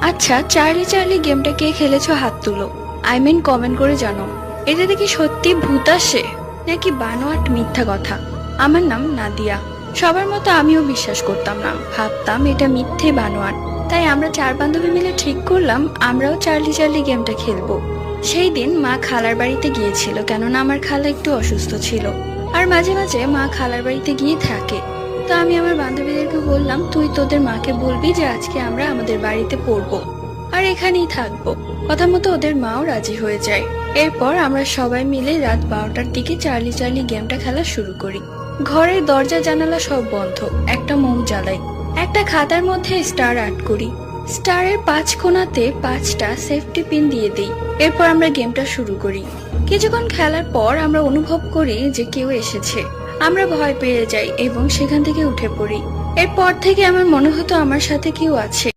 আচ্ছা, Charlie Charlie গেমটা কে খেলেছো হাত তুলো। কমেন্ট করে জানো, এটাতে কি সত্যি ভূত আসে নাকি বানোয়াট মিথ্যা কথা। আমার নাম নাদিয়া। সবার মতো আমিও বিশ্বাস করতাম না, ভাবতাম এটা মিথ্যে বানোয়াট। তাই আমরা চার বান্ধবী মিলে ঠিক করলাম আমরাও চার্লি চার্লি গেমটা খেলবো। সেই দিন মা খালার বাড়িতে গিয়েছিল, কেননা আমার খালা একটু অসুস্থ ছিল। আর মাঝে মাঝে মা খালার বাড়িতে গিয়ে থাকে। তো আমি আমার বান্ধবীদেরকে বললাম, তুই তোদের মাকে বলবি যে আজকে আমরা আমাদের বাড়িতে পড়বো আর এখানেই থাকবো। কথা মতো ওদের মাও রাজি হয়ে যায়। এরপর আমরা সবাই মিলে রাত 12টার দিকে চার্লি চার্লি গেমটা খেলা শুরু করি। ঘরের দরজা জানালা সব বন্ধ, একটা মোম জ্বালাই, একটা খাতার মধ্যে স্টার আর্ট করি, স্টারের 5 কোণাতে 5টা সেফটি পিন দিয়ে দিই। এরপর আমরা গেমটা শুরু করি। কিছুক্ষণ খেলার পর আমরা অনুভব করি যে কেউ এসেছে। আমরা ভয় পেয়ে যাই এবং সেখান থেকে উঠে পড়ি। এরপর থেকে আমার মনে হতো আমার সাথে কেউ আছে।